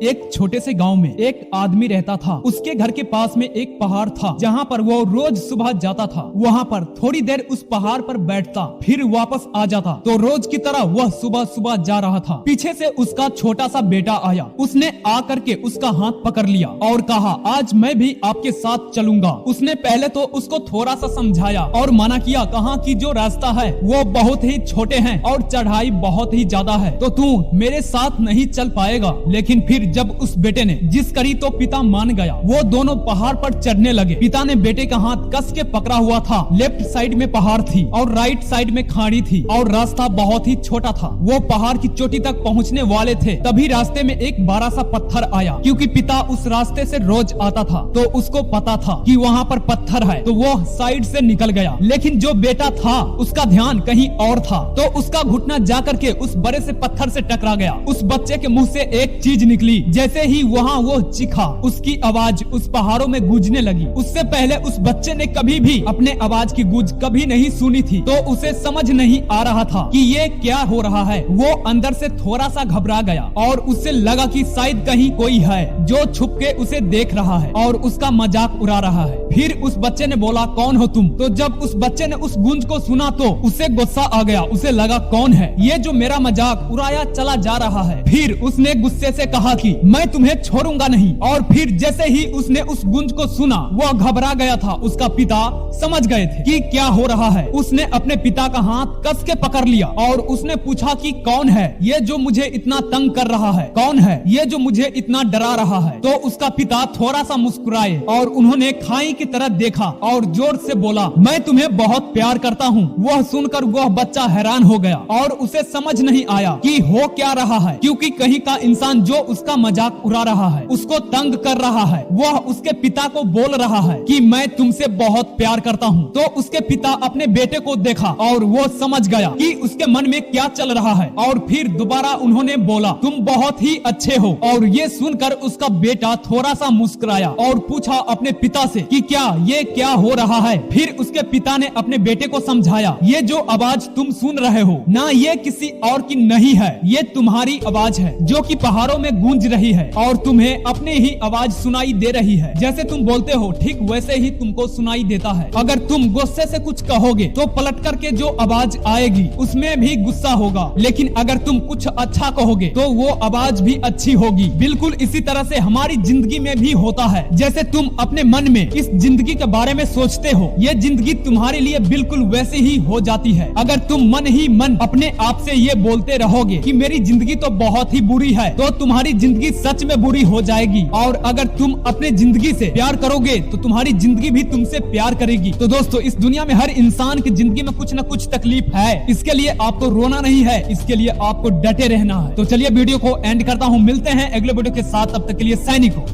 एक छोटे से गांव में एक आदमी रहता था। उसके घर के पास में एक पहाड़ था जहां पर वो रोज सुबह जाता था। वहां पर थोड़ी देर उस पहाड़ पर बैठता, फिर वापस आ जाता। तो रोज की तरह वह सुबह सुबह जा रहा था। पीछे से उसका छोटा सा बेटा आया। उसने आकर के उसका हाथ पकड़ लिया और कहा, आज मैं भी आपके साथ चलूंगा। उसने पहले तो उसको थोड़ा सा समझाया और मना किया, कहा कि जो रास्ता है वो बहुत ही छोटे हैं और चढ़ाई बहुत ही ज्यादा है, तो तू मेरे साथ नहीं चल पाएगा। लेकिन फिर जब उस बेटे ने जिद करी तो पिता मान गया। वो दोनों पहाड़ पर चढ़ने लगे। पिता ने बेटे का हाथ कस के पकड़ा हुआ था। लेफ्ट साइड में पहाड़ थी और राइट साइड में खाड़ी थी और रास्ता बहुत ही छोटा था। वो पहाड़ की चोटी तक पहुंचने वाले थे, तभी रास्ते में एक बड़ा सा पत्थर आया। क्योंकि पिता उस रास्ते से रोज आता था तो उसको पता था कि वहाँ पर पत्थर है, तो वो साइड से निकल गया। लेकिन जो बेटा था उसका ध्यान कहीं और था, तो उसका घुटना जाकर के उस बड़े से पत्थर से टकरा गया। उस बच्चे के मुंह से एक चीज निकली। जैसे ही वहाँ वो चीखा, उसकी आवाज उस पहाड़ों में गूंजने लगी। उससे पहले उस बच्चे ने कभी भी अपने आवाज की गूंज कभी नहीं सुनी थी, तो उसे समझ नहीं आ रहा था कि ये क्या हो रहा है। वो अंदर से थोड़ा सा घबरा गया और उससे लगा कि शायद कहीं कोई है जो छुप के उसे देख रहा है और उसका मजाक उड़ा रहा है। फिर उस बच्चे ने बोला, कौन हो तुम? तो जब उस बच्चे ने उस गूंज को सुना तो उसे गुस्सा आ गया। उसे लगा, कौन है ये जो मेरा मजाक उड़ाया चला जा रहा है? फिर उसने गुस्से से कहा कि मैं तुम्हें छोड़ूंगा नहीं। और फिर जैसे ही उसने उस गूंज को सुना, वो घबरा गया था। उसका पिता समझ गए थे कि क्या हो रहा है। उसने अपने पिता का हाथ कस के पकड़ लिया और उसने पूछा कि कौन है ये जो मुझे इतना तंग कर रहा है? कौन है ये जो मुझे इतना डरा रहा है? तो उसका पिता थोड़ा सा मुस्कुराए और उन्होंने खाई की तरह देखा और जोर से बोला, मैं तुम्हें बहुत प्यार करता हूँ। वह सुनकर वह बच्चा हैरान हो गया और उसे समझ नहीं आया कि हो क्या रहा है, क्योंकि कहीं का इंसान जो उसका मजाक उड़ा रहा है, उसको तंग कर रहा है, वह उसके पिता को बोल रहा है कि मैं तुमसे बहुत प्यार करता हूँ। तो उसके पिता अपने बेटे को देखा और वो समझ गया कि उसके मन में क्या चल रहा है। और फिर दोबारा उन्होंने बोला, तुम बहुत ही अच्छे हो। और ये सुनकर उसका बेटा थोड़ा सा मुस्कुराया और पूछा अपने पिता से कि क्या ये क्या हो रहा है। फिर उसके पिता ने अपने बेटे को समझाया, ये जो आवाज तुम सुन रहे हो ना, ये किसी और की नहीं है, ये तुम्हारी आवाज है जो कि पहाड़ों में गूंज रही है और तुम्हें अपने ही आवाज सुनाई दे रही है। जैसे तुम बोलते हो ठीक वैसे ही तुमको सुनाई देता है। अगर तुम गुस्से से कुछ कहोगे तो पलट करके जो आवाज आएगी उसमें भी गुस्सा होगा, लेकिन अगर तुम कुछ अच्छा कहोगे तो वो आवाज भी अच्छी होगी। बिल्कुल इसी तरह से हमारी जिंदगी में भी होता है। जैसे तुम अपने मन में इस जिंदगी के बारे में सोचते हो, ये जिंदगी तुम्हारे लिए बिल्कुल वैसी ही हो जाती है। अगर तुम मन ही मन अपने आप से ये बोलते रहोगे कि मेरी जिंदगी तो बहुत ही बुरी है, तो तुम्हारी जिंदगी सच में बुरी हो जाएगी। और अगर तुम अपने जिंदगी से प्यार करोगे तो तुम्हारी जिंदगी भी तुमसे प्यार करेगी। तो दोस्तों, इस दुनिया में हर इंसान की जिंदगी में कुछ न कुछ तकलीफ है। इसके लिए आपको रोना नहीं है, इसके लिए आपको डटे रहना है। तो चलिए वीडियो को एंड करता हूँ। मिलते हैं अगले वीडियो के साथ, तब तक के लिए सैनिक हो।